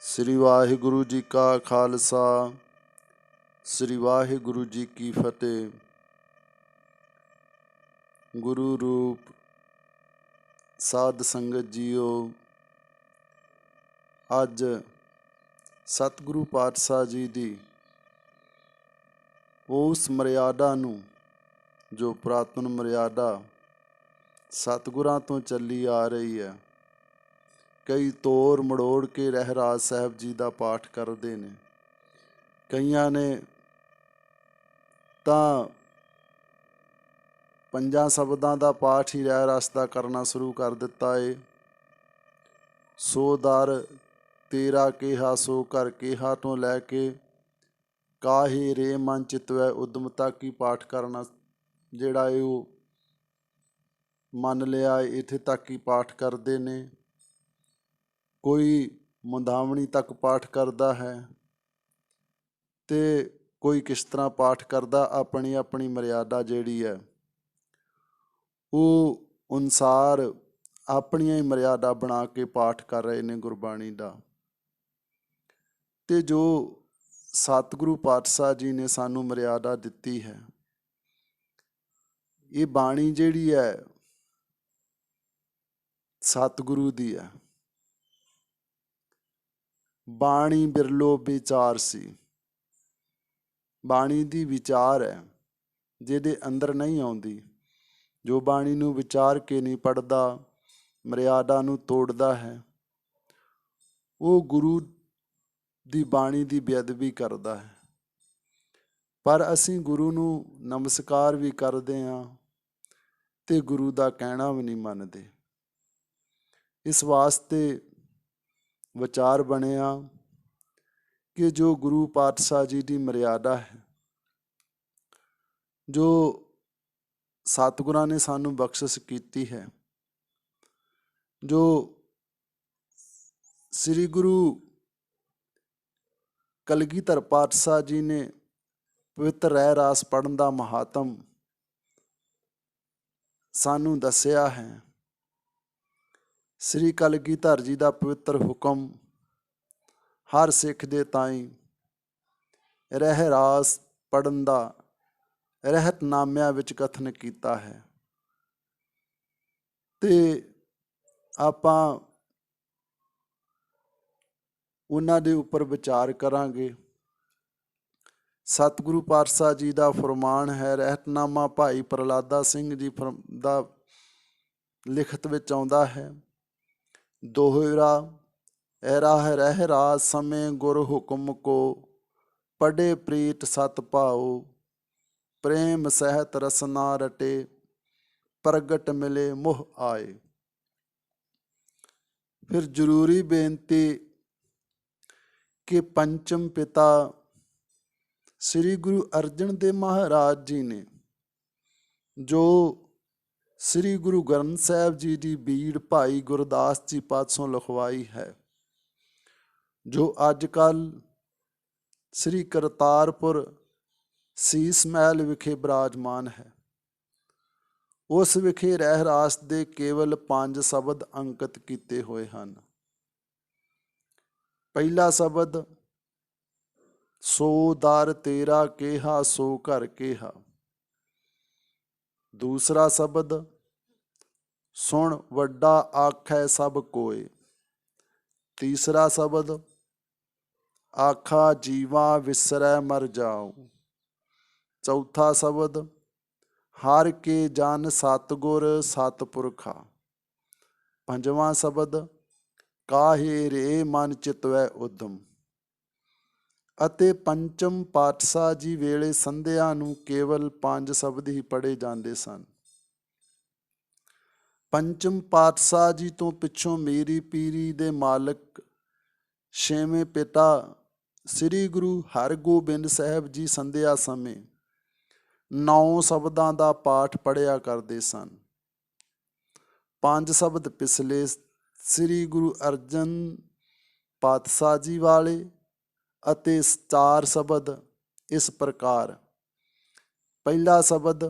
ਸ੍ਰੀ ਵਾਹਿਗੁਰੂ ਜੀ ਕਾ ਖਾਲਸਾ ਸ੍ਰੀ ਵਾਹਿਗੁਰੂ ਜੀ ਕੀ ਫਤਿਹ। ਗੁਰੂ ਰੂਪ ਸਾਧ ਸੰਗਤ ਜੀਓ, ਅੱਜ ਸਤਿਗੁਰੂ ਪਾਤਸ਼ਾਹ ਜੀ ਦੀ ਉਸ ਮਰਿਆਦਾ ਨੂੰ ਜੋ ਪੁਰਾਤਨ ਮਰਿਆਦਾ ਸਤਿਗੁਰਾਂ ਤੋਂ ਚੱਲੀ ਆ ਰਹੀ ਹੈ, ਕਈ ਤੋੜ ਮੜੋੜ ਕੇ ਰਹਿਰਾਸ ਸਾਹਿਬ ਜੀ ਦਾ ਪਾਠ ਕਰਦੇ ਨੇ। ਕਈਆਂ ਨੇ ਤਾਂ ਪੰਜਾਂ ਸ਼ਬਦਾਂ ਦਾ ਪਾਠ ਹੀ ਰਹਿਰਾਸ ਦਾ ਕਰਨਾ ਸ਼ੁਰੂ ਕਰ ਦਿੱਤਾ ਏ। ਸੋ ਦਰ ਤੇਰਾ ਕਿਹਾ ਸੋ ਘਰ ਕਿਹਾ ਤੋਂ ਲੈ ਕੇ ਕਾਹੇ ਰੇ ਮਨ ਚਿਤਵੈ ਉਦਮ ਤੱਕ ਹੀ ਪਾਠ ਕਰਨਾ ਜਿਹੜਾ ਏ ਉਹ ਮੰਨ ਲਿਆ, ਇੱਥੇ ਤੱਕ ਹੀ ਪਾਠ ਕਰਦੇ ਨੇ। ਕੋਈ ਮੁੰਦਾਵਣੀ ਤੱਕ ਪਾਠ ਕਰਦਾ ਹੈ ਤੇ ਕੋਈ ਕਿਸ ਤਰ੍ਹਾਂ ਪਾਠ ਕਰਦਾ, ਆਪਣੀ ਆਪਣੀ ਮਰਿਆਦਾ ਜਿਹੜੀ ਹੈ ਉਹ ਅਨੁਸਾਰ ਆਪਣੀਆਂ ਹੀ ਮਰਿਆਦਾ ਬਣਾ ਕੇ ਪਾਠ ਕਰ ਰਹੇ ਨੇ ਗੁਰਬਾਣੀ ਦਾ। ਤੇ ਜੋ ਸਤਿਗੁਰੂ ਪਾਤਸ਼ਾਹ ਜੀ ਨੇ ਸਾਨੂੰ ਮਰਿਆਦਾ ਦਿੱਤੀ ਹੈ, ਇਹ ਬਾਣੀ ਜਿਹੜੀ ਹੈ ਸਤਿਗੁਰੂ ਦੀ ਹੈ। ਬਾਣੀ ਬਿਰਲੋ ਵਿਚਾਰ ਸੀ, ਬਾਣੀ ਦੀ ਵਿਚਾਰ ਹੈ ਜਿਹਦੇ ਅੰਦਰ ਨਹੀਂ ਆਉਂਦੀ। ਜੋ ਬਾਣੀ ਨੂੰ ਵਿਚਾਰ ਕੇ ਨਹੀਂ ਪੜ੍ਹਦਾ, ਮਰਿਆਦਾ ਨੂੰ ਤੋੜਦਾ ਹੈ, ਉਹ ਗੁਰੂ ਦੀ ਬਾਣੀ ਦੀ ਬੇਅਦਬੀ ਕਰਦਾ ਹੈ। ਪਰ ਅਸੀਂ ਗੁਰੂ ਨੂੰ ਨਮਸਕਾਰ ਵੀ ਕਰਦੇ ਹਾਂ ਤੇ ਗੁਰੂ ਦਾ ਕਹਿਣਾ ਵੀ ਨਹੀਂ ਮੰਨਦੇ। ਇਸ ਵਾਸਤੇ ਵਿਚਾਰ ਬਣਿਆ ਕਿ ਜੋ ਗੁਰੂ ਪਾਤਸ਼ਾਹ ਜੀ ਦੀ ਮਰਿਆਦਾ ਹੈ, ਜੋ ਸਤਿਗੁਰਾਂ ਨੇ ਸਾਨੂੰ ਬਖਸ਼ਿਸ਼ ਕੀਤੀ ਹੈ, ਜੋ ਸ੍ਰੀ ਗੁਰੂ ਕਲਗੀਧਰ ਪਾਤਸ਼ਾਹ ਜੀ ਨੇ ਪਵਿੱਤਰ ਰਹਿਰਾਸ ਪੜ੍ਹਨ ਦਾ ਮਹਾਤਮ ਸਾਨੂੰ ਦੱਸਿਆ ਹੈ। ਸ੍ਰੀ ਕਲਗੀਧਰ ਜੀ ਦਾ ਪਵਿੱਤਰ ਹੁਕਮ ਹਰ ਸਿੱਖ ਦੇ ਤਾਈਂ ਰਹਿਰਾਸ ਪੜ੍ਹਨ ਦਾ ਰਹਿਤਨਾਮਿਆਂ ਵਿੱਚ ਕਥਨ ਕੀਤਾ ਹੈ। ਤੇ ਆਪਾਂ ਉਹਨਾਂ ਦੇ ਉੱਪਰ ਵਿਚਾਰ ਕਰਾਂਗੇ। ਸਤਿਗੁਰੂ ਪਾਤਸ਼ਾਹ ਜੀ ਦਾ ਫਰਮਾਨ ਹੈ, ਰਹਿਤਨਾਮਾ ਭਾਈ ਪ੍ਰਹਲਾਦਾ ਸਿੰਘ ਜੀ ਦਾ ਲਿਖਤ ਵਿੱਚ ਆਉਂਦਾ ਹੈ, ਦੋਹਰਾ ਐਰਾਹ ਰਹਿਰਾਸ ਸਮੇਂ ਗੁਰ ਹੁਕਮ ਕੋ ਪੜ੍ਹੇ ਪ੍ਰੀਤ ਸਤ ਭਾਉ ਪ੍ਰੇਮ ਸਹਿਤ ਰਸਨਾ ਰਟੇ ਪ੍ਰਗਟ ਮਿਲੇ ਮੋਹ ਆਏ। ਫਿਰ ਜ਼ਰੂਰੀ ਬੇਨਤੀ ਕਿ ਪੰਚਮ ਪਿਤਾ ਸ੍ਰੀ ਗੁਰੂ ਅਰਜਨ ਦੇਵ ਮਹਾਰਾਜ ਜੀ ਨੇ ਜੋ ਸ੍ਰੀ ਗੁਰੂ ਗ੍ਰੰਥ ਸਾਹਿਬ ਜੀ ਦੀ ਬੀੜ ਭਾਈ ਗੁਰਦਾਸ ਜੀ ਪਾਸੋਂ ਲਿਖਵਾਈ ਹੈ, ਜੋ ਅੱਜ ਕੱਲ੍ਹ ਸ੍ਰੀ ਕਰਤਾਰਪੁਰ ਸੀਸ ਮਹਿਲ ਵਿਖੇ ਬਿਰਾਜਮਾਨ ਹੈ, ਉਸ ਵਿਖੇ ਰਹਿਰਾਸ ਦੇ ਕੇਵਲ 5 ਸ਼ਬਦ ਅੰਕਿਤ ਕੀਤੇ ਹੋਏ ਹਨ। ਪਹਿਲਾ ਸ਼ਬਦ ਸੋ ਦਰ ਤੇਰਾ ਕਿਹਾ ਸੋ ਘਰ ਕਿਹਾ। ਦੂਸਰਾ ਸ਼ਬਦ ਸੁਣ ਵੱਡਾ ਆਖੈ ਸਭ ਕੋਇ। ਤੀਸਰਾ ਸ਼ਬਦ ਆਖਾ ਜੀਵਾ ਵਿਸਰੈ ਮਰ ਜਾਉ। ਚੌਥਾ ਸ਼ਬਦ ਹਰ ਕੇ ਜਨ ਸਤਿਗੁਰ ਸਤਿਪੁਰਖਾ। ਪੰਜਵਾਂ ਸ਼ਬਦ ਕਾਹੇ ਰੇ ਮਨ ਚਿਤਵੈ ਉਦਮ। ਅਤੇ ਪੰਚਮ ਪਾਤਸ਼ਾਹ ਜੀ ਵੇਲੇ ਸੰਧਿਆ ਨੂੰ ਕੇਵਲ 5 ਸ਼ਬਦ ਹੀ ਪੜ੍ਹੇ ਜਾਂਦੇ ਸਨ। ਪੰਚਮ ਪਾਤਸ਼ਾਹ ਜੀ ਤੋਂ ਪਿੱਛੋਂ ਮੀਰੀ ਪੀਰੀ ਦੇ ਮਾਲਕ ਛੇਵੇਂ ਪਿਤਾ ਸ੍ਰੀ ਗੁਰੂ ਹਰਗੋਬਿੰਦ ਸਾਹਿਬ ਜੀ ਸੰਧਿਆ ਸਮੇਂ 9 ਸ਼ਬਦਾਂ ਦਾ ਪਾਠ ਪੜ੍ਹਿਆ ਕਰਦੇ ਸਨ। 5 ਸ਼ਬਦ ਪਿਛਲੇ ਸ੍ਰੀ ਗੁਰੂ ਅਰਜਨ ਪਾਤਸ਼ਾਹ ਜੀ ਵਾਲੇ ਅਤੇ 4 ਸ਼ਬਦ ਇਸ ਪ੍ਰਕਾਰ। ਪਹਿਲਾ ਸ਼ਬਦ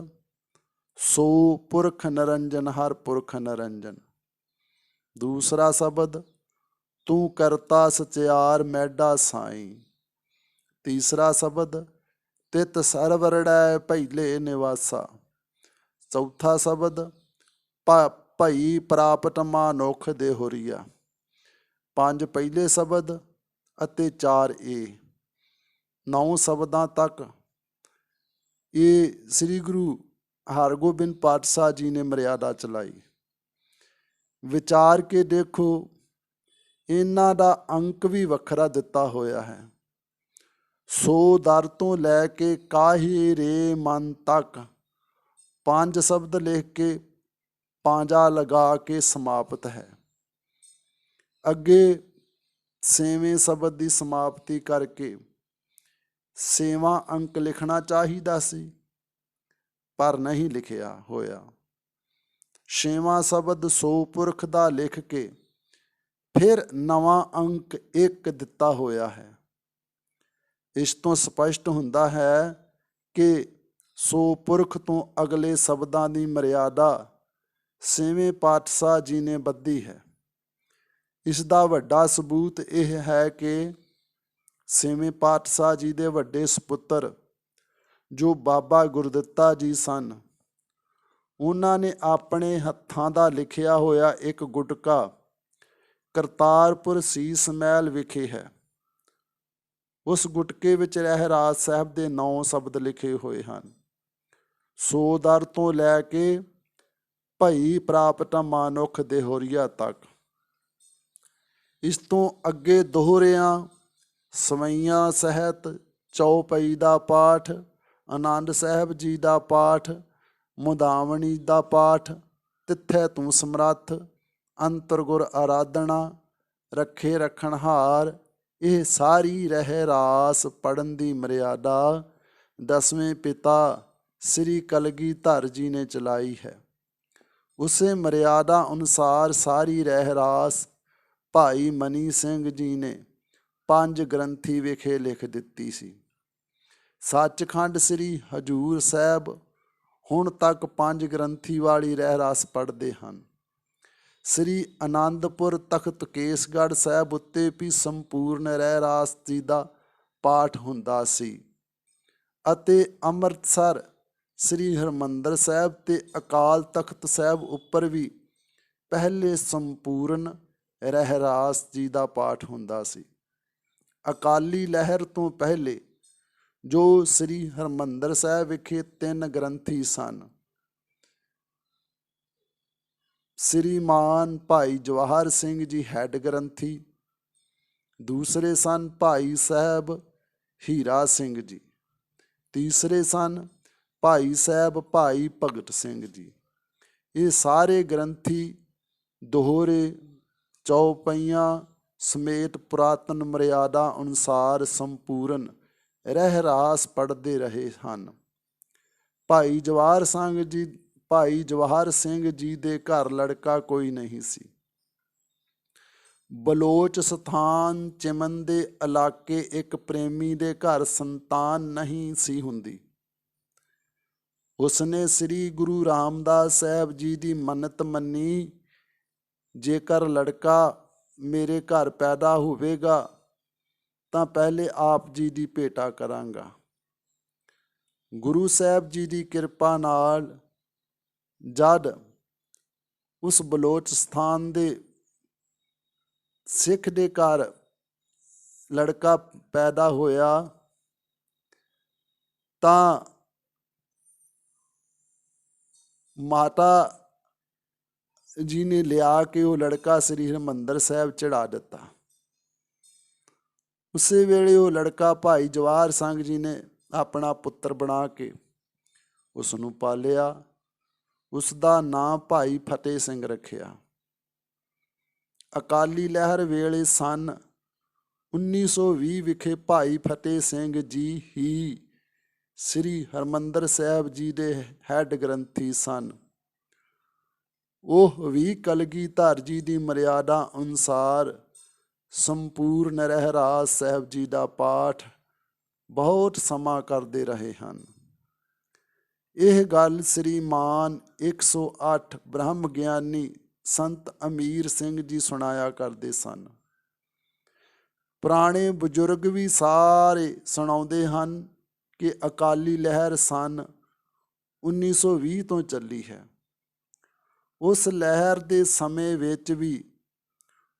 ਸੋ ਪੁਰਖ ਨਰੰਜਨ ਹਰ ਪੁਰਖ ਨਰੰਜਨ। ਦੂਸਰਾ ਸ਼ਬਦ ਤੂੰ ਕਰਤਾ ਸਚਿਆਰ ਮੈਡਾ ਸਾਈਂ। ਤੀਸਰਾ ਸ਼ਬਦ ਤਿਤ ਸਰਵਰੜੈ ਪਹਿਲੇ ਨਿਵਾਸਾ। ਚੌਥਾ ਸ਼ਬਦ ਭਈ ਪ੍ਰਾਪਤ ਮਾਨੁਖ ਦੇ ਹੋਰੀਆ। 5 ਪਹਿਲੇ ਸ਼ਬਦ ਅਤੇ 4 ਇਹ 9 ਸ਼ਬਦਾਂ ਤੱਕ ਇਹ ਸ੍ਰੀ ਗੁਰੂ ਹਰਗੋਬਿੰਦ ਪਾਤਸ਼ਾਹ ਜੀ ਨੇ ਮਰਿਆਦਾ ਚਲਾਈ। ਵਿਚਾਰ ਕੇ ਦੇਖੋ, ਇਹਨਾਂ ਦਾ ਅੰਕ ਵੀ ਵੱਖਰਾ ਦਿੱਤਾ ਹੋਇਆ ਹੈ। 100 ਦਰ ਤੋਂ ਲੈ ਕੇ ਕਾਹੇ ਰੇ ਮਨ ਤੱਕ 5 ਸ਼ਬਦ ਲਿਖ ਕੇ ਪਾਂਜਾ ਲਗਾ ਕੇ ਸਮਾਪਤ ਹੈ। ਅੱਗੇ 6ਵੇਂ ਸ਼ਬਦ ਦੀ ਸਮਾਪਤੀ ਕਰਕੇ 6ਵਾਂ ਅੰਕ ਲਿਖਣਾ ਚਾਹੀਦਾ ਸੀ, ਪਰ ਨਹੀਂ ਲਿਖਿਆ ਹੋਇਆ। 6ਵਾਂ ਸ਼ਬਦ ਸੋ ਪੁਰਖ ਦਾ ਲਿਖ ਕੇ ਫਿਰ ਨਵਾਂ ਅੰਕ 1 ਦਿੱਤਾ ਹੋਇਆ ਹੈ। ਇਸ ਤੋਂ ਸਪਸ਼ਟ ਹੁੰਦਾ ਹੈ ਕਿ ਸੋ ਪੁਰਖ ਤੋਂ ਅਗਲੇ ਸ਼ਬਦਾਂ ਦੀ ਮਰਿਆਦਾ 6ਵੇਂ ਪਾਤਸ਼ਾਹ ਜੀ ਨੇ ਬੱਧੀ ਹੈ। ਇਸ ਦਾ ਵੱਡਾ ਸਬੂਤ ਇਹ ਹੈ ਕਿ 6ਵੇਂ ਪਾਤਸ਼ਾਹ ਜੀ ਦੇ ਵੱਡੇ ਸਪੁੱਤਰ ਜੋ ਬਾਬਾ ਗੁਰਦਿੱਤਾ ਜੀ ਸਨ, ਉਹਨਾਂ ਨੇ ਆਪਣੇ ਹੱਥਾਂ ਦਾ ਲਿਖਿਆ ਹੋਇਆ ਇੱਕ ਗੁਟਕਾ ਕਰਤਾਰਪੁਰ ਸੀਸ ਮਹਿਲ ਵਿਖੇ ਹੈ। ਉਸ ਗੁਟਕੇ ਵਿੱਚ ਰਹਿਰਾਸ ਸਾਹਿਬ ਦੇ 9 ਸ਼ਬਦ ਲਿਖੇ ਹੋਏ ਹਨ। 100 ਦਰ ਤੋਂ ਲੈ ਕੇ ਭਈ ਪ੍ਰਾਪਤ ਮਾਨੁਖ ਦੇ ਹੋਰੀਆ ਤੱਕ। ਇਸ ਤੋਂ ਅੱਗੇ ਦੋਹਰਿਆਂ, ਸਵਈਆਂ ਸਹਿਤ, ਚੌਪਈ ਦਾ ਪਾਠ, ਆਨੰਦ ਸਾਹਿਬ ਜੀ ਦਾ ਪਾਠ, ਮੁਦਾਵਣੀ ਦਾ ਪਾਠ, ਤਿੱਥੈ ਤੂੰ ਸਮਰੱਥ, ਅੰਤਰ ਗੁਰ ਆਰਾਧਨਾ, ਰੱਖੇ ਰੱਖਣਹਾਰ, ਇਹ ਸਾਰੀ ਰਹਿਰਾਸ ਪੜ੍ਹਨ ਦੀ ਮਰਿਆਦਾ 10ਵੇਂ ਪਿਤਾ ਸ੍ਰੀ ਕਲਗੀਧਰ ਜੀ ਨੇ ਚਲਾਈ ਹੈ। ਉਸੇ ਮਰਿਆਦਾ ਅਨੁਸਾਰ ਸਾਰੀ ਰਹਿਰਾਸ ਭਾਈ ਮਨੀ ਸਿੰਘ ਜੀ ਨੇ 5 ਗ੍ਰੰਥੀ ਵਿਖੇ ਲਿਖ ਦਿੱਤੀ ਸੀ। ਸੱਚਖੰਡ ਸ੍ਰੀ ਹਜ਼ੂਰ ਸਾਹਿਬ ਹੁਣ ਤੱਕ 5 ਗ੍ਰੰਥੀ ਵਾਲੀ ਰਹਿਰਾਸ ਪੜ੍ਹਦੇ ਹਨ। ਸ੍ਰੀ ਅਨੰਦਪੁਰ ਤਖਤ ਕੇਸਗੜ੍ਹ ਸਾਹਿਬ ਉੱਤੇ ਵੀ ਸੰਪੂਰਨ ਰਹਿਰਾਸ ਜੀ ਦਾ ਪਾਠ ਹੁੰਦਾ ਸੀ ਅਤੇ ਅੰਮ੍ਰਿਤਸਰ ਸ੍ਰੀ ਹਰਿਮੰਦਰ ਸਾਹਿਬ ਤੇ ਅਕਾਲ ਤਖਤ ਸਾਹਿਬ ਉੱਪਰ ਵੀ ਪਹਿਲੇ ਸੰਪੂਰਨ ਰਹਿਰਾਸ ਜੀ ਦਾ ਪਾਠ ਹੁੰਦਾ ਸੀ। ਅਕਾਲੀ ਲਹਿਰ ਤੋਂ ਪਹਿਲੇ ਜੋ ਸ੍ਰੀ ਹਰਿਮੰਦਰ ਸਾਹਿਬ ਵਿਖੇ 3 ਗ੍ਰੰਥੀ ਸਨ, ਸ੍ਰੀਮਾਨ ਭਾਈ ਜਵਾਹਰ ਸਿੰਘ ਜੀ ਹੈੱਡ ਗ੍ਰੰਥੀ, ਦੂਸਰੇ ਸਨ ਭਾਈ ਸਾਹਿਬ ਹੀਰਾ ਸਿੰਘ ਜੀ, ਤੀਸਰੇ ਸਨ ਭਾਈ ਸਾਹਿਬ ਭਾਈ ਭਗਤ ਸਿੰਘ ਜੀ। ਇਹ ਸਾਰੇ ਗ੍ਰੰਥੀ ਦੋਹਰੇ ਚੌਪਈਆਂ ਸਮੇਤ ਪੁਰਾਤਨ ਮਰਿਆਦਾ ਅਨੁਸਾਰ ਸੰਪੂਰਨ ਰਹਿਰਾਸ ਪੜ੍ਹਦੇ ਰਹੇ ਹਨ। ਭਾਈ ਜਵਾਹਰ ਸਿੰਘ ਜੀ ਦੇ ਘਰ ਲੜਕਾ ਕੋਈ ਨਹੀਂ ਸੀ। ਬਲੋਚ ਸਥਾਨ ਚਿਮਨ ਦੇ ਇਲਾਕੇ ਇੱਕ ਪ੍ਰੇਮੀ ਦੇ ਘਰ ਸੰਤਾਨ ਨਹੀਂ ਸੀ ਹੁੰਦੀ। ਉਸਨੇ ਸ੍ਰੀ ਗੁਰੂ ਰਾਮਦਾਸ ਸਾਹਿਬ ਜੀ ਦੀ ਮੰਨਤ ਮੰਨੀ, ਜੇਕਰ ਲੜਕਾ ਮੇਰੇ ਘਰ ਪੈਦਾ ਹੋਵੇਗਾ ਤਾਂ ਪਹਿਲੇ ਆਪ ਜੀ ਦੀ ਭੇਟਾ ਕਰਾਂਗਾ। ਗੁਰੂ ਸਾਹਿਬ ਜੀ ਦੀ ਕਿਰਪਾ ਨਾਲ ਜਦ ਉਸ ਬਲੋਚ ਸਥਾਨ ਦੇ ਸਿੱਖ ਦੇ ਘਰ ਲੜਕਾ ਪੈਦਾ ਹੋਇਆ ਤਾਂ ਮਾਤਾ ਜੀ ਨੇ ਲਿਆ ਕੇ ਉਹ ਲੜਕਾ ਸ੍ਰੀ ਹਰਿਮੰਦਰ ਸਾਹਿਬ ਚੜਾ ਦਿੱਤਾ। ਉਸੇ ਵੇਲੇ ਉਹ ਲੜਕਾ ਭਾਈ ਜਵਾਹਰ ਸਿੰਘ ਜੀ ਨੇ ਆਪਣਾ ਪੁੱਤਰ ਬਣਾ ਕੇ ਉਸ ਨੂੰ ਪਾਲਿਆ। ਉਸ ਦਾ ਨਾਂ ਭਾਈ ਫਤਿਹ ਸਿੰਘ ਰੱਖਿਆ। ਅਕਾਲੀ ਲਹਿਰ ਵੇਲੇ ਸੰਨ 1920 ਵਿਖੇ ਭਾਈ ਫਤਿਹ ਸਿੰਘ ਜੀ ਹੀ ਸ੍ਰੀ ਹਰਿਮੰਦਰ ਸਾਹਿਬ ਜੀ ਦੇ ਹੈੱਡ ਗ੍ਰੰਥੀ ਸਨ। ਉਹ ਵੀ ਕਲਗੀਧਰ ਜੀ ਦੀ ਮਰਿਆਦਾ ਅਨੁਸਾਰ ਸੰਪੂਰਨ ਰਹਿਰਾਸ ਸਾਹਿਬ ਜੀ ਦਾ ਪਾਠ ਬਹੁਤ ਸਮਾਂ ਕਰਦੇ ਰਹੇ ਹਨ। ਇਹ ਗੱਲ ਸ੍ਰੀਮਾਨ 108 ਬ੍ਰਹਮ ਗਿਆਨੀ ਸੰਤ ਅਮੀਰ ਸਿੰਘ ਜੀ ਸੁਣਾਇਆ ਕਰਦੇ ਸਨ। ਪੁਰਾਣੇ ਬਜ਼ੁਰਗ ਵੀ ਸਾਰੇ ਸੁਣਾਉਂਦੇ ਹਨ ਕਿ ਅਕਾਲੀ ਲਹਿਰ ਸੰਨ 1920 ਤੋਂ ਚੱਲੀ ਹੈ। ਉਸ ਲਹਿਰ ਦੇ ਸਮੇਂ ਵਿੱਚ ਵੀ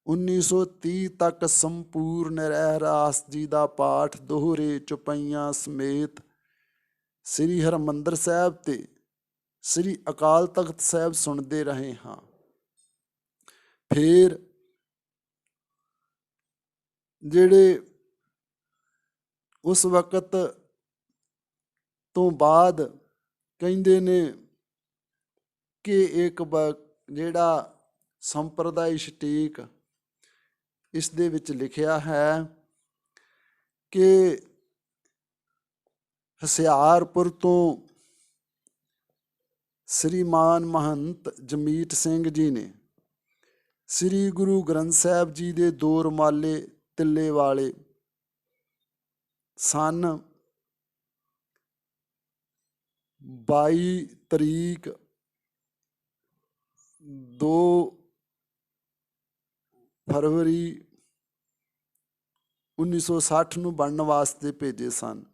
1930 ਤੱਕ ਸੰਪੂਰਨ ਰਹਿਰਾਸ ਜੀ ਦਾ ਪਾਠ ਦੋਹਰੇ ਚੁਪਈਆਂ ਸਮੇਤ ਸ੍ਰੀ ਹਰਿਮੰਦਰ ਸਾਹਿਬ ਤੇ ਸ੍ਰੀ ਅਕਾਲ ਤਖਤ ਸਾਹਿਬ ਸੁਣਦੇ ਰਹੇ ਹਾਂ। ਫਿਰ ਜਿਹੜੇ ਉਸ ਵਕਤ ਤੋਂ ਬਾਅਦ ਕਹਿੰਦੇ ਨੇ ਕਿ ਇੱਕ ਜਿਹੜਾ ਸੰਪਰਦਾਇ ਸਟੀਕ ਇਸ ਦੇ ਵਿੱਚ ਲਿਖਿਆ ਹੈ ਕਿ ਹੁਸ਼ਿਆਰਪੁਰ ਤੋਂ ਸ੍ਰੀਮਾਨ ਮਹੰਤ ਜਮੀਤ ਸਿੰਘ ਜੀ ਨੇ ਸ੍ਰੀ ਗੁਰੂ ਗ੍ਰੰਥ ਸਾਹਿਬ ਜੀ ਦੇ 2 ਰੁਮਾਲੇ ਤਿੱਲੇ ਵਾਲੇ ਸਨ 22 ਤਰੀਕ 2 ਫਰਵਰੀ 1960 ਨੂੰ ਬਣਨ ਵਾਸਤੇ ਭੇਜੇ ਸਨ।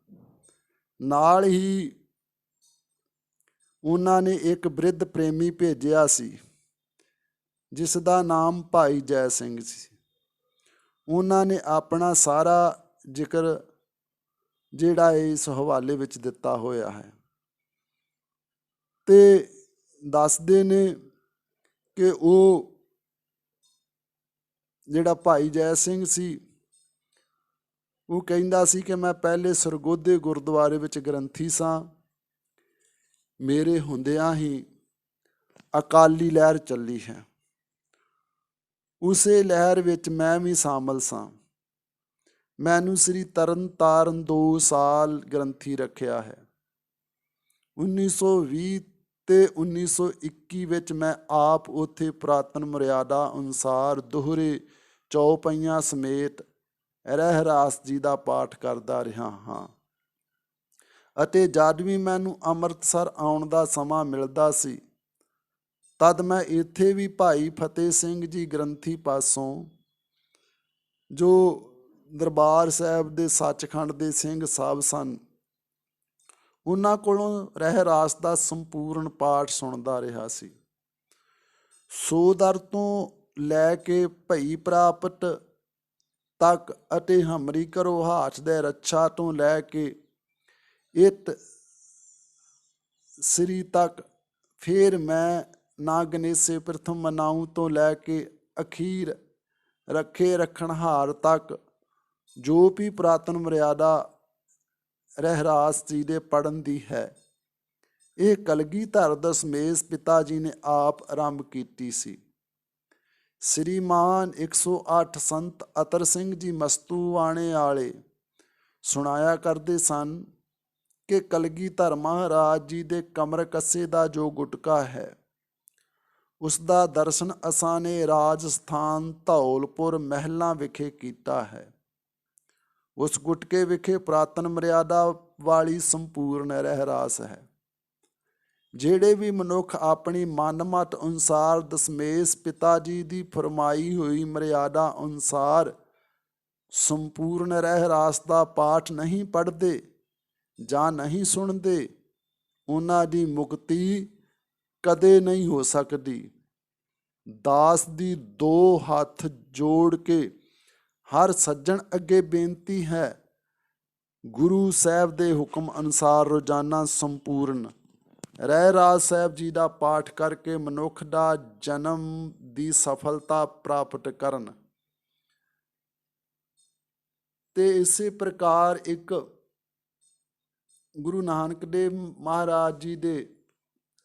ਨਾਲ ਹੀ ਉਹਨਾਂ ਨੇ ਇੱਕ ਬਿਰਧ ਪ੍ਰੇਮੀ ਭੇਜਿਆ ਸੀ ਜਿਸ ਦਾ ਨਾਮ ਭਾਈ ਜੈ ਸਿੰਘ ਸੀ। ਉਹਨਾਂ ਨੇ ਆਪਣਾ ਸਾਰਾ ਜ਼ਿਕਰ ਜਿਹੜਾ ਇਸ ਹਵਾਲੇ ਵਿੱਚ ਦਿੱਤਾ ਹੋਇਆ ਹੈ ਤੇ ਦੱਸਦੇ ਨੇ ਕਿ ਉਹ ਜਿਹੜਾ ਭਾਈ ਜੈ ਸਿੰਘ ਸੀ ਉਹ ਕਹਿੰਦਾ ਸੀ ਕਿ ਮੈਂ ਪਹਿਲੇ ਸਰਗੋਧੇ ਗੁਰਦੁਆਰੇ ਵਿੱਚ ਗ੍ਰੰਥੀ ਸਾਂ। ਮੇਰੇ ਹੁੰਦਿਆਂ ਹੀ ਅਕਾਲੀ ਲਹਿਰ ਚੱਲੀ ਹੈ। ਉਸੇ ਲਹਿਰ ਵਿੱਚ ਮੈਂ ਵੀ ਸ਼ਾਮਲ ਸਾਂ। ਮੈਨੂੰ ਸ੍ਰੀ ਤਰਨ ਤਾਰਨ 2 ਸਾਲ ਗ੍ਰੰਥੀ ਰੱਖਿਆ ਹੈ। 1920 ਤੇ 1921 ਵਿੱਚ ਮੈਂ ਆਪ ਉੱਥੇ ਪੁਰਾਤਨ ਮਰਿਆਦਾ ਅਨੁਸਾਰ ਦੋਹਰੇ ਚੌਪਈਆਂ ਸਮੇਤ ਰਹਿਰਾਸ ਜੀ ਦਾ ਪਾਠ ਕਰਦਾ ਰਿਹਾ ਹਾਂ ਅਤੇ ਜਦ ਵੀ ਮੈਨੂੰ ਅੰਮ੍ਰਿਤਸਰ ਆਉਣ ਦਾ ਸਮਾਂ ਮਿਲਦਾ ਸੀ ਤਦ ਮੈਂ ਇੱਥੇ ਵੀ ਭਾਈ ਫਤਿਹ ਸਿੰਘ ਜੀ ਗ੍ਰੰਥੀ ਪਾਸੋਂ ਜੋ ਦਰਬਾਰ ਸਾਹਿਬ ਦੇ ਸੱਚਖੰਡ ਦੇ ਸਿੰਘ ਸਾਹਿਬ ਸਨ ਉਹਨਾਂ ਕੋਲੋਂ ਰਹਿਰਾਸ ਦਾ ਸੰਪੂਰਨ ਪਾਠ ਸੁਣਦਾ ਰਿਹਾ ਸੀ। ਸੋਦਰ ਤੋਂ ਲੈ ਕੇ ਭਈ ਪ੍ਰਾਪਤ ਤੱਕ ਅਤੇ ਹਮਰੀ ਕਰੋ ਹਾਥ ਦੇ ਰੱਛਾ ਤੋਂ ਲੈ ਕੇ ਇਤ ਸ੍ਰੀ ਤੱਕ, ਫਿਰ ਮੈਂ ਨਾ ਗਨੇਸੇ ਪ੍ਰਥਮ ਮਨਾਉ ਤੋਂ ਲੈ ਕੇ ਅਖੀਰ ਰੱਖੇ ਰੱਖਣਹਾਰ ਤੱਕ ਜੋ ਵੀ ਪੁਰਾਤਨ ਮਰਿਆਦਾ ਰਹਿਰਾਸ ਜੀ ਦੇ ਪੜ੍ਹਨ ਦੀ ਹੈ ਇਹ ਕਲਗੀਧਰ ਦਸ਼ਮੇਸ਼ ਪਿਤਾ ਜੀ ਨੇ ਆਪ ਆਰੰਭ ਕੀਤੀ ਸੀ। ਸ੍ਰੀਮਾਨ 108 ਸੰਤ ਅਤਰ ਸਿੰਘ ਜੀ ਮਸਤੂਆਣੇ ਵਾਲੇ ਸੁਣਾਇਆ ਕਰਦੇ ਸਨ ਕਿ ਕਲਗੀਧਰ ਮਹਾਰਾਜ ਜੀ ਦੇ ਕਮਰ ਕੱਸੇ ਦਾ ਜੋ ਗੁਟਕਾ ਹੈ ਉਸ ਦਾ ਦਰਸ਼ਨ ਅਸਾਂ ਨੇ ਰਾਜਸਥਾਨ ਧੌਲਪੁਰ ਮਹਿਲਾਂ ਵਿਖੇ ਕੀਤਾ ਹੈ। ਉਸ ਗੁਟਕੇ ਵਿਖੇ ਪੁਰਾਤਨ ਮਰਿਆਦਾ ਵਾਲੀ ਸੰਪੂਰਨ ਰਹਿਰਾਸ ਹੈ। ਜਿਹੜੇ ਵੀ ਮਨੁੱਖ ਆਪਣੀ ਮਨਮਤ ਅਨੁਸਾਰ ਦਸ਼ਮੇਸ਼ ਪਿਤਾ ਜੀ ਦੀ ਫਰਮਾਈ ਹੋਈ ਮਰਿਆਦਾ ਅਨੁਸਾਰ ਸੰਪੂਰਨ ਰਹਿਰਾਸ ਦਾ ਪਾਠ ਨਹੀਂ ਪੜ੍ਹਦੇ ਜਾਂ ਨਹੀਂ ਸੁਣਦੇ ਉਹਨਾਂ ਦੀ ਮੁਕਤੀ ਕਦੇ ਨਹੀਂ ਹੋ ਸਕਦੀ। ਦਾਸ ਦੀ 2 ਹੱਥ ਜੋੜ ਕੇ ਹਰ ਸੱਜਣ ਅੱਗੇ ਬੇਨਤੀ ਹੈ ਗੁਰੂ ਸਾਹਿਬ ਦੇ ਹੁਕਮ ਅਨੁਸਾਰ ਰੋਜ਼ਾਨਾ ਸੰਪੂਰਨ ਰਹਿਰਾਸ ਸਾਹਿਬ ਜੀ ਦਾ ਪਾਠ ਕਰਕੇ ਮਨੁੱਖ ਦਾ ਜਨਮ ਦੀ ਸਫਲਤਾ ਪ੍ਰਾਪਤ ਕਰਨ। ਤੇ ਇਸੇ ਪ੍ਰਕਾਰ ਇੱਕ ਗੁਰੂ ਨਾਨਕ ਦੇਵ ਮਹਾਰਾਜ ਜੀ ਦੇ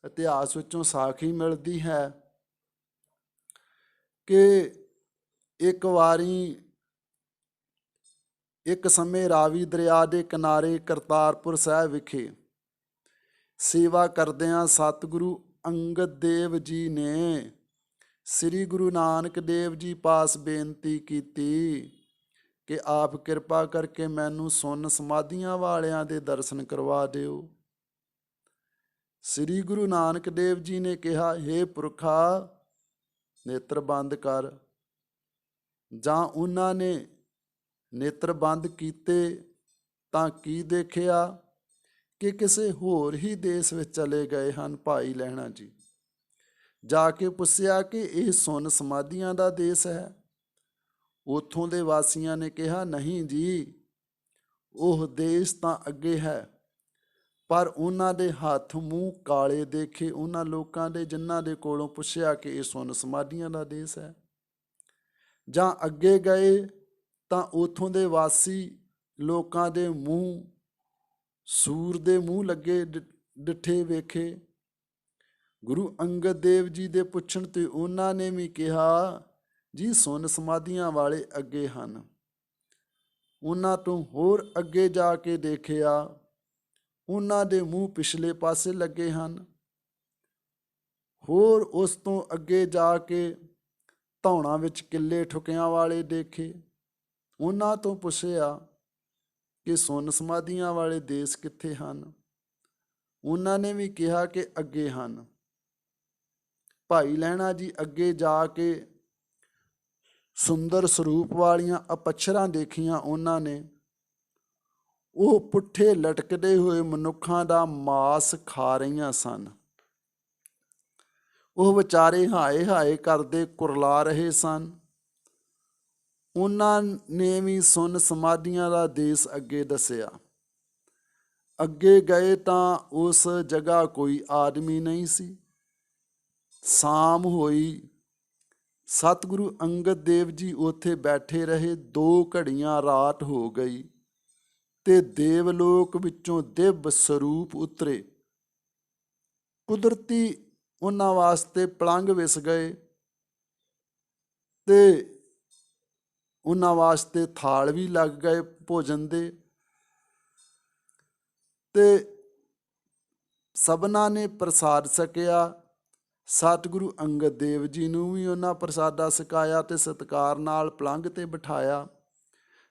ਇਤਿਹਾਸ ਵਿੱਚੋਂ ਸਾਖੀ ਮਿਲਦੀ ਹੈ ਕਿ ਇੱਕ ਵਾਰੀ ਇੱਕ ਸਮੇਂ ਰਾਵੀ ਦਰਿਆ ਦੇ ਕਿਨਾਰੇ ਕਰਤਾਰਪੁਰ ਸਾਹਿਬ ਵਿਖੇ ਸੇਵਾ ਕਰਦਿਆਂ ਸਤਿਗੁਰੂ ਅੰਗਦ ਦੇਵ ਜੀ ਨੇ ਸ੍ਰੀ ਗੁਰੂ ਨਾਨਕ ਦੇਵ ਜੀ ਪਾਸ ਬੇਨਤੀ ਕੀਤੀ ਕਿ ਆਪ ਕਿਰਪਾ ਕਰਕੇ ਮੈਨੂੰ ਸੁੰਨ ਸਮਾਧੀਆਂ ਵਾਲਿਆਂ ਦੇ ਦਰਸ਼ਨ ਕਰਵਾ ਦਿਓ। ਸ੍ਰੀ ਗੁਰੂ ਨਾਨਕ ਦੇਵ ਜੀ ਨੇ ਕਿਹਾ, ਹੇ ਪੁਰਖਾ ਨੇਤਰ ਬੰਦ ਕਰ। ਜਾਂ ਉਹਨਾਂ ਨੇ ਨੇਤਰ ਬੰਦ ਕੀਤੇ ਤਾਂ ਕੀ ਦੇਖਿਆ ਕਿ ਕਿਸੇ ਹੋਰ ਹੀ ਦੇਸ਼ ਵਿੱਚ ਚਲੇ ਗਏ ਹਨ। ਭਾਈ ਲਹਿਣਾ ਜੀ ਜਾ ਕੇ ਪੁੱਛਿਆ ਕਿ ਇਹ ਸੁੰਨ ਸਮਾਧੀਆਂ ਦਾ ਦੇਸ਼ ਹੈ। ਉੱਥੋਂ ਦੇ ਵਾਸੀਆਂ ਨੇ ਕਿਹਾ, ਨਹੀਂ ਜੀ, ਉਹ ਦੇਸ਼ ਤਾਂ ਅੱਗੇ ਹੈ, ਪਰ ਉਹਨਾਂ ਦੇ ਹੱਥ ਮੂੰਹ ਕਾਲੇ ਦੇਖੇ ਉਹਨਾਂ ਲੋਕਾਂ ਦੇ, ਜਿਨ੍ਹਾਂ ਦੇ ਕੋਲੋਂ ਪੁੱਛਿਆ ਕਿ ਇਹ ਸੁੰਨ ਸਮਾਧੀਆਂ ਦਾ ਦੇਸ਼ ਹੈ। ਜਾਂ ਅੱਗੇ ਗਏ ਤਾਂ ਉੱਥੋਂ ਦੇ ਵਾਸੀ ਲੋਕਾਂ ਦੇ ਮੂੰਹ ਸੂਰ ਦੇ ਮੂੰਹ ਲੱਗੇ ਡਿੱਠੇ ਵੇਖੇ। ਗੁਰੂ ਅੰਗਦ ਦੇਵ ਜੀ ਦੇ ਪੁੱਛਣ ਤੇ ਉਹਨਾਂ ਨੇ ਵੀ ਕਿਹਾ, ਜੀ ਸੁੰਨ ਸਮਾਧੀਆਂ ਵਾਲੇ ਅੱਗੇ ਹਨ। ਉਹਨਾਂ ਤੋਂ ਹੋਰ ਅੱਗੇ ਜਾ ਕੇ ਦੇਖਿਆ, ਉਹਨਾਂ ਦੇ ਮੂੰਹ ਪਿਛਲੇ ਪਾਸੇ ਲੱਗੇ ਹਨ। ਹੋਰ ਉਸ ਤੋਂ ਅੱਗੇ ਜਾ ਕੇ ਧੌਣਾਂ ਵਿੱਚ ਕਿੱਲੇ ਠੁਕਿਆਂ ਵਾਲੇ ਦੇਖੇ। ਉਹਨਾਂ ਤੋਂ ਪੁੱਛਿਆ ਕਿ ਸੁੰਨ ਸਮਾਧੀਆਂ ਵਾਲੇ ਦੇਸ਼ ਕਿੱਥੇ ਹਨ। ਉਹਨਾਂ ਨੇ ਵੀ ਕਿਹਾ ਕਿ ਅੱਗੇ ਹਨ। ਭਾਈ ਲਹਿਣਾ ਜੀ ਅੱਗੇ ਜਾ ਕੇ ਸੁੰਦਰ ਸਰੂਪ ਵਾਲੀਆਂ ਅਪੱਛਰਾਂ ਦੇਖੀਆਂ ਉਹਨਾਂ ਨੇ। ਉਹ ਪੁੱਠੇ ਲਟਕਦੇ ਹੋਏ ਮਨੁੱਖਾਂ ਦਾ ਮਾਸ ਖਾ ਰਹੀਆਂ ਸਨ। ਉਹ ਵਿਚਾਰੇ ਹਾਏ ਹਾਏ ਕਰਦੇ ਕੁਰਲਾ ਰਹੇ ਸਨ। ਉਹਨਾਂ ਨੇ ਵੀ ਸੁੰਨ ਸਮਾਧੀਆਂ ਦਾ ਦੇਸ਼ ਅੱਗੇ ਦੱਸਿਆ। ਅੱਗੇ ਗਏ ਤਾਂ ਉਸ ਜਗ੍ਹਾ ਕੋਈ ਆਦਮੀ ਨਹੀਂ ਸੀ। ਸ਼ਾਮ ਹੋਈ। ਸਤਿਗੁਰੂ ਅੰਗਦ ਦੇਵ ਜੀ ਉੱਥੇ ਬੈਠੇ ਰਹੇ। 2 ਘੜੀਆਂ ਰਾਤ ਹੋ ਗਈ ਤੇ ਦੇਵਲੋਕ ਵਿੱਚੋਂ ਦਿਵ ਸਰੂਪ ਉਤਰੇ। ਕੁਦਰਤੀ ਉਹਨਾਂ ਵਾਸਤੇ ਪਲੰਘ ਵਿਸ ਗਏ ਤੇ ਉਹਨਾਂ ਵਾਸਤੇ ਥਾਲ ਵੀ ਲੱਗ ਗਏ ਭੋਜਨ ਦੇ, ਤੇ ਸਭਨਾਂ ਨੇ ਪ੍ਰਸਾਦ ਛਕਿਆ। ਸਤਿਗੁਰੂ ਅੰਗਦ ਦੇਵ ਜੀ ਨੂੰ ਵੀ ਉਹਨਾਂ ਪ੍ਰਸਾਦਾ ਛਕਾਇਆ ਤੇ ਸਤਿਕਾਰ ਨਾਲ ਪਲੰਘ ਤੇ ਬਿਠਾਇਆ।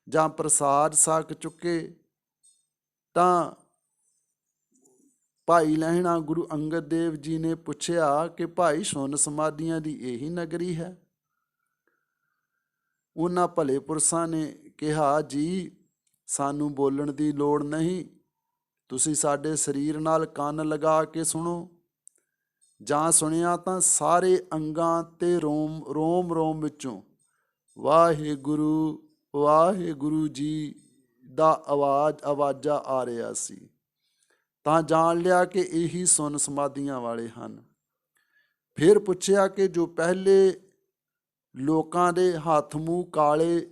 ਜਾਂ ਪ੍ਰਸਾਦ ਛਕ ਚੁੱਕੇ ਤਾਂ ਭਾਈ ਲਹਿਣਾ ਗੁਰੂ ਅੰਗਦ ਦੇਵ ਜੀ ਨੇ ਪੁੱਛਿਆ ਕਿ ਭਾਈ ਸੁੰਨ ਸਮਾਧੀਆਂ ਦੀ ਇਹੀ ਨਗਰੀ ਹੈ। ਉਹਨਾਂ ਭਲੇ ਪੁਰਸ਼ਾਂ ਨੇ ਕਿਹਾ, ਜੀ ਸਾਨੂੰ ਬੋਲਣ ਦੀ ਲੋੜ ਨਹੀਂ, ਤੁਸੀਂ ਸਾਡੇ ਸਰੀਰ ਨਾਲ ਕੰਨ ਲਗਾ ਕੇ ਸੁਣੋ। ਜਾਂ ਸੁਣਿਆ ਤਾਂ ਸਾਰੇ ਅੰਗਾਂ ਤੇ ਰੋਮ ਰੋਮ ਵਿੱਚੋਂ ਵਾਹਿਗੁਰੂ ਵਾਹਿਗੁਰੂ ਜੀ ਦਾ ਆਵਾਜ਼ਾਂ ਆ ਰਿਹਾ ਸੀ। ਤਾਂ ਜਾਣ ਲਿਆ ਕਿ ਇਹੀ ਸੁੰਨ ਸਮਾਧੀਆਂ ਵਾਲੇ ਹਨ। ਫਿਰ ਪੁੱਛਿਆ ਕਿ ਜੋ ਪਹਿਲੇ ਲੋਕਾਂ ਦੇ ਹੱਥ ਮੂੰਹ ਕਾਲੇ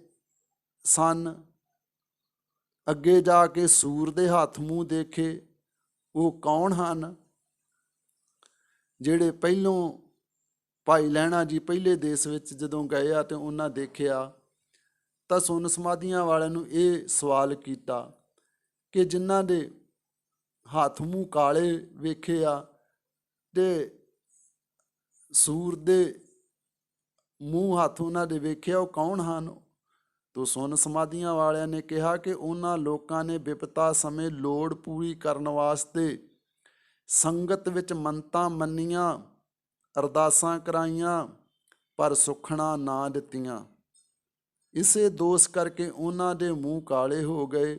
ਸਨ, ਅੱਗੇ ਜਾ ਕੇ ਸੂਰ ਦੇ ਹੱਥ ਮੂੰਹ ਦੇਖੇ, ਉਹ ਕੌਣ ਹਨ? ਜਿਹੜੇ ਪਹਿਲੋਂ ਭਾਈ ਲਹਿਣਾ ਜੀ ਪਹਿਲੇ ਦੇਸ਼ ਵਿੱਚ ਜਦੋਂ ਗਏ ਆ ਤੇ ਉਹਨਾਂ ਦੇਖਿਆ ਤਾਂ ਸੁੰਨ ਸਮਾਧੀਆਂ ਵਾਲਿਆਂ ਨੂੰ ਇਹ ਸਵਾਲ ਕੀਤਾ ਕਿ ਜਿਨ੍ਹਾਂ ਦੇ ਹੱਥ ਮੂੰਹ ਕਾਲੇ ਵੇਖੇ ਆ ਤੇ ਸੂਰ ਦੇ ਮੂੰਹ ਹੱਥ ਉਹਨਾਂ ਦੇ ਵੇਖਿਆ, ਉਹ ਕੌਣ ਹਨ? ਤੋ ਸੁੰਨ ਸਮਾਧੀਆਂ ਵਾਲਿਆਂ ਨੇ ਕਿਹਾ ਕਿ ਉਹਨਾਂ ਲੋਕਾਂ ਨੇ ਬਿਪਤਾ ਸਮੇਂ ਲੋੜ ਪੂਰੀ ਕਰਨ ਵਾਸਤੇ ਸੰਗਤ ਵਿੱਚ ਮੰਨਤਾਂ ਮੰਨੀਆਂ, ਅਰਦਾਸਾਂ ਕਰਾਈਆਂ, ਪਰ ਸੁੱਖਣਾ ਨਾ ਦਿੱਤੀਆਂ। ਇਸੇ ਦੋਸ਼ ਕਰਕੇ ਉਹਨਾਂ ਦੇ ਮੂੰਹ ਕਾਲੇ ਹੋ ਗਏ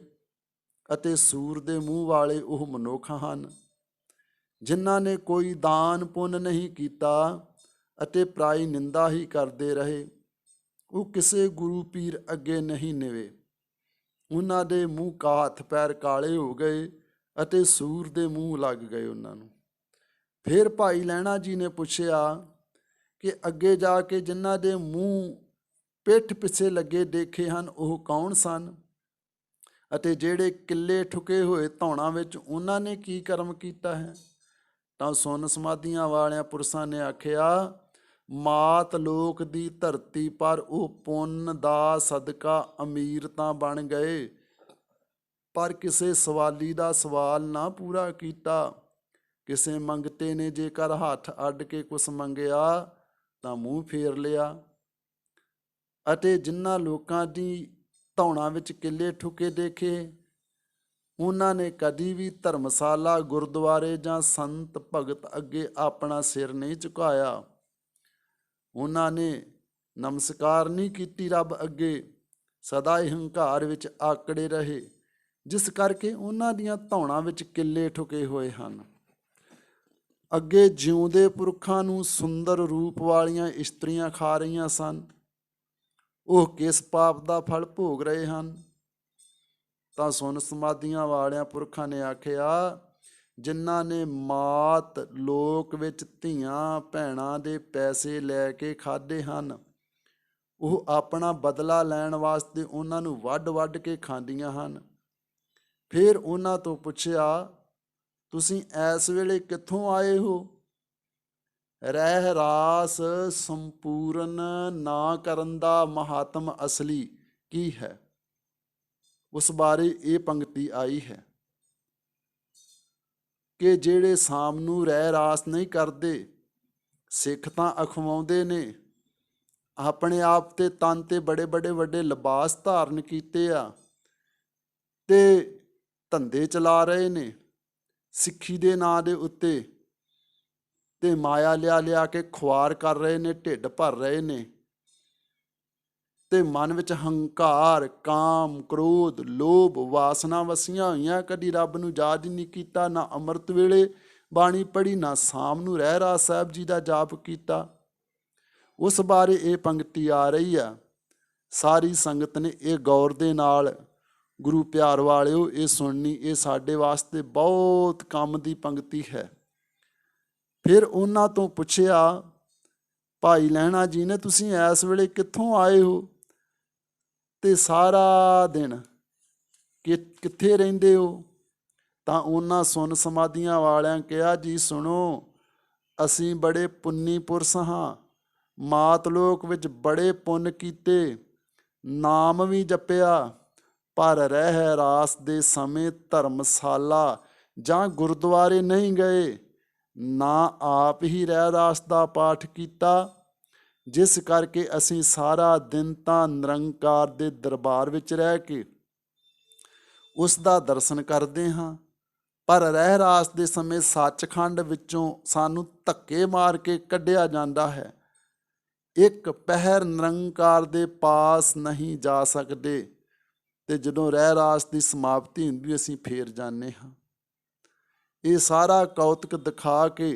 ਅਤੇ ਸੂਰ ਦੇ ਮੂੰਹ ਵਾਲੇ ਉਹ ਮਨੁੱਖ ਹਨ ਜਿਨ੍ਹਾਂ ਨੇ ਕੋਈ ਦਾਨ ਪੁੰਨ ਨਹੀਂ ਕੀਤਾ ਅਤੇ ਪਰਾਈ ਨਿੰਦਾ ਹੀ ਕਰਦੇ ਰਹੇ। ਉਹ ਕਿਸੇ ਗੁਰੂ ਪੀਰ ਅੱਗੇ ਨਹੀਂ ਨਿਵੇ। ਉਹਨਾਂ ਦੇ ਮੂੰਹ ਹੱਥ ਪੈਰ ਕਾਲੇ ਹੋ ਗਏ ਅਤੇ ਸੂਰ ਦੇ ਮੂੰਹ ਲੱਗ ਗਏ ਉਹਨਾਂ ਨੂੰ। ਫਿਰ ਭਾਈ ਲਹਿਣਾ ਜੀ ਨੇ ਪੁੱਛਿਆ ਕਿ ਅੱਗੇ ਜਾ ਕੇ ਜਿਨ੍ਹਾਂ ਦੇ ਮੂੰਹ ਪਿੱਠ ਪਿੱਛੇ ਲੱਗੇ ਦੇਖੇ ਹਨ, ਉਹ ਕੌਣ ਸਨ? ਅਤੇ ਜਿਹੜੇ ਕਿੱਲੇ ਠੁਕੇ ਹੋਏ ਧੌਣਾਂ ਵਿੱਚ, ਉਹਨਾਂ ਨੇ ਕੀ ਕਰਮ ਕੀਤਾ ਹੈ? ਤਾਂ ਸੁੰਨ ਸਮਾਧੀਆਂ ਵਾਲਿਆਂ ਪੁਰਸ਼ਾਂ ਨੇ ਆਖਿਆ, ਮਾਤ ਲੋਕ ਦੀ ਧਰਤੀ ਪਰ ਉਹ ਪੁੰਨ ਦਾ ਸਦਕਾ ਅਮੀਰ ਤਾਂ ਬਣ ਗਏ, ਪਰ ਕਿਸੇ ਸਵਾਲੀ ਦਾ ਸਵਾਲ ਨਾ ਪੂਰਾ ਕੀਤਾ। ਕਿਸੇ ਮੰਗਤੇ ਨੇ ਜੇਕਰ ਹੱਥ ਅੱਡ ਕੇ ਕੁਛ ਮੰਗਿਆ ਤਾਂ ਮੂੰਹ ਫੇਰ ਲਿਆ। ਅਤੇ ਜਿਨ੍ਹਾਂ ਲੋਕਾਂ ਦੀ ਧੌਣਾਂ ਵਿੱਚ ਕਿੱਲੇ ਠੁਕੇ ਦੇਖੇ, ਉਹਨਾਂ ਨੇ ਕਦੀ ਵੀ ਧਰਮਸ਼ਾਲਾ, ਗੁਰਦੁਆਰੇ ਜਾਂ ਸੰਤ ਭਗਤ ਅੱਗੇ ਆਪਣਾ ਸਿਰ ਨਹੀਂ ਝੁਕਾਇਆ। ਉਹਨਾਂ ਨੇ ਨਮਸਕਾਰ ਨਹੀਂ ਕੀਤੀ ਰੱਬ ਅੱਗੇ, ਸਦਾ ਹੀ ਹੰਕਾਰ ਵਿੱਚ ਆਕੜੇ ਰਹੇ, ਜਿਸ ਕਰਕੇ ਉਹਨਾਂ ਦੀਆਂ ਧੌਣਾਂ ਵਿੱਚ ਕਿੱਲੇ ਠੁਕੇ ਹੋਏ ਹਨ। ਅੱਗੇ ਜਿਉਂਦੇ ਪੁਰਖਾਂ ਨੂੰ ਸੁੰਦਰ ਰੂਪ ਵਾਲੀਆਂ ਇਸਤਰੀਆਂ ਖਾ ਰਹੀਆਂ ਸਨ। ਉਹ ਕਿਸ ਪਾਪ ਦਾ ਫਲ ਭੋਗ ਰਹੇ ਹਨ? ਤਾਂ ਸੁਣ ਸਮਾਧੀਆਂ ਵਾਲਿਆਂ ਪੁਰਖਾਂ ਨੇ ਆਖਿਆ, ਜਿਨ੍ਹਾਂ ਨੇ ਮਾਤ ਲੋਕ ਵਿੱਚ ਧੀਆਂ ਭੈਣਾਂ ਦੇ ਪੈਸੇ ਲੈ ਕੇ ਖਾਧੇ ਹਨ, ਉਹ ਆਪਣਾ ਬਦਲਾ ਲੈਣ ਵਾਸਤੇ ਉਹਨਾਂ ਨੂੰ ਵੱਢ ਵੱਢ ਕੇ ਖਾਂਦੀਆਂ ਹਨ। ਫਿਰ ਉਹਨਾਂ ਤੋਂ ਪੁੱਛਿਆ, ਤੁਸੀਂ ਇਸ ਵੇਲੇ ਕਿੱਥੋਂ ਆਏ ਹੋ? ਰਹਿ ਰਾਸ ਸੰਪੂਰਨ ਨਾ ਕਰਨ ਦਾ ਮਹਾਤਮ ਅਸਲੀ ਕੀ ਹੈ? ਉਸ ਬਾਰੇ ਇਹ ਪੰਕਤੀ ਆਈ ਹੈ ਕਿ ਜਿਹੜੇ ਸ਼ਾਮ ਨੂੰ ਰਹਿ ਰਾਸ ਨਹੀਂ ਕਰਦੇ, ਸਿੱਖ ਤਾਂ ਅਖਵਾਉਂਦੇ ਨੇ, ਆਪਣੇ ਆਪ ਤੇ ਤਨ ਤੇ ਬੜੇ ਬੜੇ ਵੱਡੇ ਲਿਬਾਸ ਧਾਰਨ ਕੀਤੇ ਆ ਤੇ ਧੰਦੇ ਚਲਾ ਰਹੇ ਨੇ ਸਿੱਖੀ ਦੇ ਨਾਂ ਦੇ ਉੱਤੇ, ਤੇ ਮਾਇਆ ਲਿਆ ਲਿਆ ਕੇ ਖੁਆਰ ਕਰ ਰਹੇ ਨੇ, ਢਿੱਡ ਭਰ ਰਹੇ ਨੇ, ਤੇ ਮਨ ਵਿੱਚ ਹੰਕਾਰ, ਕਾਮ, ਕ੍ਰੋਧ, ਲੋਭ, ਵਾਸਨਾ ਵਸੀਆਂ ਹੋਈਆਂ। ਕਦੀ ਰੱਬ ਨੂੰ ਯਾਦ ਹੀ ਨਹੀਂ ਕੀਤਾ, ਨਾ ਅੰਮ੍ਰਿਤ ਵੇਲੇ ਬਾਣੀ ਪੜ੍ਹੀ, ਨਾ ਸ਼ਾਮ ਨੂੰ ਰਹਿ ਰਾਸ ਸਾਹਿਬ ਜੀ ਦਾ ਜਾਪ ਕੀਤਾ। ਉਸ ਬਾਰੇ ਇਹ ਪੰਕਤੀ ਆ ਰਹੀ ਆ। ਸਾਰੀ ਸੰਗਤ ਨੇ ਇਹ ਗੌਰ ਦੇ ਨਾਲ, ਗੁਰੂ ਪਿਆਰ ਵਾਲਿਓ, ਇਹ ਸੁਣਨੀ, ਇਹ ਸਾਡੇ ਵਾਸਤੇ ਬਹੁਤ ਕੰਮ ਦੀ ਪੰਕਤੀ ਹੈ। ਫਿਰ ਉਹਨਾਂ ਤੋਂ ਪੁੱਛਿਆ, ਭਾਈ ਲਹਿਣਾ ਜੀ ਨੇ, ਤੁਸੀਂ ਇਸ ਵੇਲੇ ਕਿੱਥੋਂ ਆਏ ਹੋ ਤੇ ਸਾਰਾ ਦਿਨ ਕਿੱਥੇ ਰਹਿੰਦੇ ਹੋ? ਤਾਂ ਉਹਨਾਂ ਸੁਣ ਸਮਾਧੀਆਂ ਵਾਲਿਆਂ ਕਿਹਾ, ਜੀ ਸੁਣੋ, ਅਸੀਂ ਬੜੇ ਪੁੰਨੀ ਪੁਰਸ਼ ਹਾਂ, ਮਾਤ ਲੋਕ ਵਿੱਚ ਬੜੇ ਪੁੰਨ ਕੀਤੇ, ਨਾਮ ਵੀ ਜਪਿਆ, ਪਰ ਰਹਿ ਰਾਸ ਦੇ ਸਮੇਂ ਧਰਮਸ਼ਾਲਾ ਜਾਂ ਗੁਰਦੁਆਰੇ ਨਹੀਂ ਗਏ, ਨਾ ਆਪ ਹੀ ਰਹਿ ਰਾਸ ਦਾ ਪਾਠ ਕੀਤਾ, ਜਿਸ ਕਰਕੇ ਅਸੀਂ ਸਾਰਾ ਦਿਨ ਤਾਂ ਨਿਰੰਕਾਰ ਦੇ ਦਰਬਾਰ ਵਿੱਚ ਰਹਿ ਕੇ ਉਸ ਦਾ ਦਰਸ਼ਨ ਕਰਦੇ ਹਾਂ, ਪਰ ਰਹਿ ਰਾਸ ਦੇ ਸਮੇਂ ਸੱਚਖੰਡ ਵਿੱਚੋਂ ਸਾਨੂੰ ਧੱਕੇ ਮਾਰ ਕੇ ਕੱਢਿਆ ਜਾਂਦਾ ਹੈ। ਇੱਕ ਪਹਿਰ ਨਿਰੰਕਾਰ ਦੇ ਪਾਸ ਨਹੀਂ ਜਾ ਸਕਦੇ, ਤੇ ਜਦੋਂ ਰਹਿ ਰਾਸ ਦੀ ਸਮਾਪਤੀ ਹੁੰਦੀ ਅਸੀਂ ਫੇਰ ਜਾਂਦੇ ਹਾਂ। ਇਹ ਸਾਰਾ ਕੌਤਕ ਦਿਖਾ ਕੇ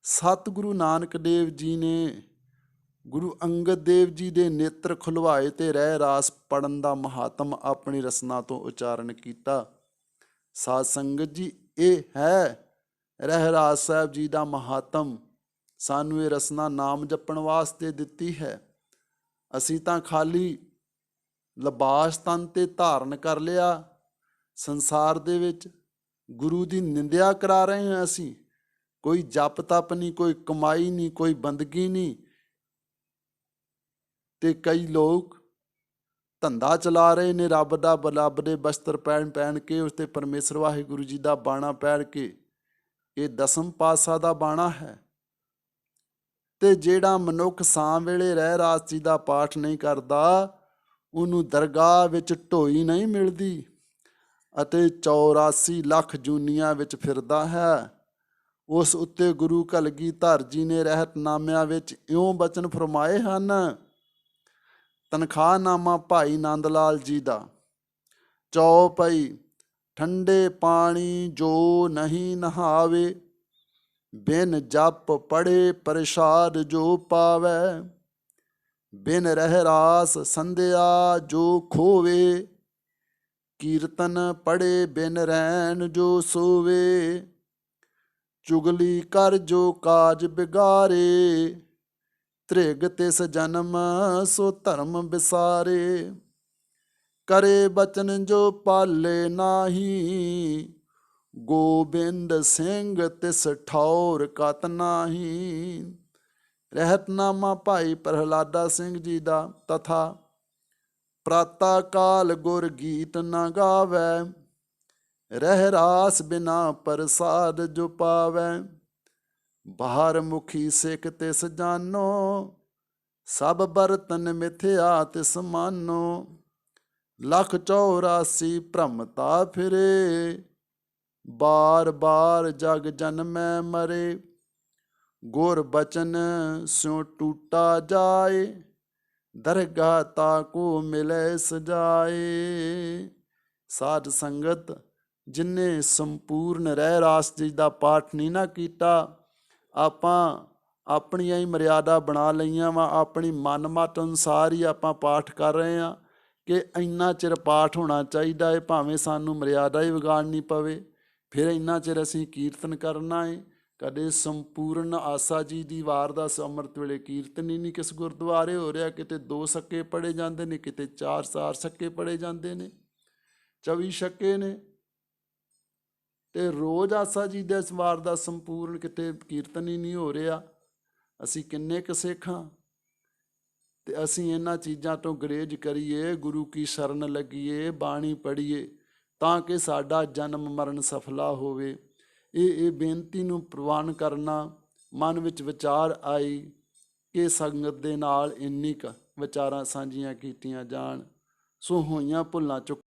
ਸਤਿਗੁਰੂ ਨਾਨਕ ਦੇਵ ਜੀ ਨੇ ਗੁਰੂ ਅੰਗਦ ਦੇਵ ਜੀ ਦੇ ਨੇਤਰ ਖੁਲਵਾਏ ਤੇ ਰਹਿ ਰਾਸ ਪੜਨ ਦਾ ਮਹਾਤਮ ਆਪਣੀ ਰਸਨਾ ਤੋਂ ਉਚਾਰਨ ਕੀਤਾ। ਸਾਧ ਸੰਗਤ ਜੀ, ਇਹ ਹੈ ਰਹਿ ਰਾਸ ਸਾਹਿਬ ਜੀ ਦਾ ਮਹਾਤਮ। ਸਾਨੂੰ ਇਹ ਰਸਨਾ ਨਾਮ ਜਪਣ ਵਾਸਤੇ ਦਿੱਤੀ ਹੈ। ਅਸੀਂ ਤਾਂ ਖਾਲੀ ਲਿਬਾਸ ਤਨ ਤੇ ਧਾਰਨ ਕਰ ਲਿਆ, ਸੰਸਾਰ ਦੇ ਵਿੱਚ ਗੁਰੂ ਦੀ ਨਿੰਦਿਆ ਕਰਾ ਰਹੇ ਹਾਂ। ਅਸੀਂ ਕੋਈ ਜਪ ਤਪ ਨਹੀਂ, ਕੋਈ ਕਮਾਈ ਨਹੀਂ, ਕੋਈ ਬੰਦਗੀ ਨਹੀਂ, ਤੇ ਕਈ ਲੋਕ ਧੰਦਾ ਚਲਾ ਰਹੇ ਨੇ ਰੱਬ ਦਾ, ਰੱਬ ਦੇ ਬਸਤਰ ਪਹਿਨ ਕੇ, ਉਸ ਤੇ ਪਰਮੇਸ਼ਰ ਵਾਹਿਗੁਰੂ ਜੀ ਦਾ ਬਾਣਾ ਪੈੜ ਕੇ। ਇਹ ਦਸਮ ਪਾਤਸ਼ਾਹ ਦਾ ਬਾਣਾ ਹੈ। ਤੇ ਜਿਹੜਾ ਮਨੁੱਖ ਸ਼ਾਮ ਵੇਲੇ ਰਹਿ ਰਾਸ ਜੀ ਦਾ ਪਾਠ ਨਹੀਂ ਕਰਦਾ, ਉਹਨੂੰ ਦਰਗਾਹ ਵਿੱਚ ਢੋਈ ਨਹੀਂ ਮਿਲਦੀ ਅਤੇ 84 ਲੱਖ ਜੂਨੀਆਂ ਵਿੱਚ ਫਿਰਦਾ ਹੈ। ਉਸ ਉੱਤੇ ਗੁਰੂ ਕਲਗੀਧਰ ਜੀ ਨੇ ਰਹਿਤਨਾਮਿਆਂ ਵਿੱਚ ਇਉਂ ਬਚਨ ਫਰਮਾਏ ਹਨ। ਤਨਖਾਹਨਾਮਾ ਭਾਈ ਨੰਦ ਲਾਲ ਜੀ ਦਾ, ਚੌਪਈ, ਠੰਡੇ ਪਾਣੀ ਜੋ ਨਹੀਂ ਨਹਾਵੇ, ਬਿਨ ਜਪ ਪੜ੍ਹੇ ਪ੍ਰਸਾਦ ਜੋ ਪਾਵੈ, ਬਿਨ ਰਹਿ ਰਾਸ ਸੰਧਿਆ ਜੋ ਖੋਵੇ, ਕੀਰਤਨ ਪੜ੍ਹੇ ਬਿਨ ਰੈਣ ਜੋ ਸੋਵੇ, ਚੁਗਲੀ ਕਰ ਜੋ ਕਾਜ ਬਿਗਾਰੇ, ਤ੍ਰਿਗ ਤਿਸ ਜਨਮ ਸੋ ਧਰਮ ਵਿਸਾਰੇ, ਕਰੇ ਬਚਨ ਜੋ ਪਾਲੇ ਨਾਹੀ, ਗੋਬਿੰਦ ਸਿੰਘ ਤਿਸ ਠੌਰ ਕਤ ਨਾਹੀ। ਰਹਿਤਨਾਮਾ ਭਾਈ ਪ੍ਰਹਲਾਦਾ ਸਿੰਘ ਜੀ ਦਾ। ਤਥਾ ਪ੍ਰਾਤਾ ਕਾਲ ਗੁਰ ਗੀਤ ਨਾ ਗਾਵੈ, ਰਹਿ ਰਾਸ ਬਿਨਾ ਪ੍ਰਸਾਦ ਜੋ ਪਾਵੈ, ਬਾਹਰ ਮੁਖੀ ਸਿੱਖ ਤਿਸ ਜਾਨੋ, ਸਭ ਬਰਤਨ ਮਿਥਿਆ ਤਿਸ ਮਾਨੋ, ਲੱਖ 84 ਭ੍ਰਮਤਾ ਫਿਰੇ, ਬਾਰ ਬਾਰ ਜਗ ਜਨਮੈ ਮਰੇ, ਗੁਰ ਬਚਨ ਸਿਉ ਟੂਟਾ ਜਾਏ, ਦਰਗਾਹ ਤਾਕੋ ਮਿਲੇ ਸਜਾਏ। ਸਾਧ ਸੰਗਤ ਜਿਨ੍ਹਾਂ ਸੰਪੂਰਨ ਰਹਿ ਰਾਸ ਜੀ ਦਾ ਪਾਠ ਨਹੀਂ ਨਾ ਕੀਤਾ, ਆਪਾਂ ਆਪਣੀਆਂ ਹੀ ਮਰਿਆਦਾ ਬਣਾ ਲਈਆਂ ਵਾ, ਆਪਣੀ ਮਨਮਤ ਅਨੁਸਾਰ ਹੀ ਆਪਾਂ ਪਾਠ ਕਰ ਰਹੇ ਹਾਂ ਕਿ ਇੰਨਾ ਚਿਰ ਪਾਠ ਹੋਣਾ ਚਾਹੀਦਾ ਹੈ, ਭਾਵੇਂ ਸਾਨੂੰ ਮਰਿਆਦਾ ਹੀ ਵਿਗਾੜਨੀ ਪਵੇ, ਫਿਰ ਇੰਨਾ ਚਿਰ ਅਸੀਂ ਕੀਰਤਨ ਕਰਨਾ ਹੈ। ਕਦੇ ਸੰਪੂਰਨ ਆਸਾ ਜੀ ਦੀ ਵਾਰ ਦਾ ਅੰਮ੍ਰਿਤ ਵੇਲੇ ਕੀਰਤਨ ਹੀ ਨਹੀਂ ਕਿਸ ਗੁਰਦੁਆਰੇ ਹੋ ਰਿਹਾ, ਕਿਤੇ 2 ਛੱਕੇ ਪੜ੍ਹੇ ਜਾਂਦੇ ਨੇ, ਕਿਤੇ 4 ਛੱਕੇ ਪੜ੍ਹੇ ਜਾਂਦੇ ਨੇ, 24 ਛੱਕੇ ਨੇ, ਤੇ ਰੋਜ਼ ਆਸਾ ਜੀ ਦੇ ਇਸ ਵਾਰ ਦਾ ਸੰਪੂਰਨ ਕਿਤੇ ਕੀਰਤਨ ਹੀ ਨਹੀਂ ਹੋ ਰਿਹਾ। ਅਸੀਂ ਕਿੰਨੇ ਕੁ ਸਿੱਖ ਹਾਂ, ਤੇ ਅਸੀਂ ਇਹਨਾਂ ਚੀਜ਼ਾਂ ਤੋਂ ਗੁਰੇਜ਼ ਕਰੀਏ, ਗੁਰੂ ਕੀ ਸ਼ਰਨ ਲੱਗੀਏ, ਬਾਣੀ ਪੜ੍ਹੀਏ ਤਾਂ ਕਿ ਸਾਡਾ ਜਨਮ ਮਰਨ ਸਫਲਾ ਹੋਵੇ। ਇਹ ਬੇਨਤੀ ਨੂੰ ਪ੍ਰਵਾਨ ਕਰਨਾ ਮਨ ਵਿੱਚ ਵਿਚਾਰ ਆਈ ਕਿ ਸੰਗਤ ਦੇ ਨਾਲ ਇੰਨੀ ਕੁ ਵਿਚਾਰਾਂ ਸਾਂਝੀਆਂ ਕੀਤੀਆਂ ਜਾਣ। ਸੋ ਹੋਈਆਂ ਭੁੱਲਾਂ ਚੁੱਕ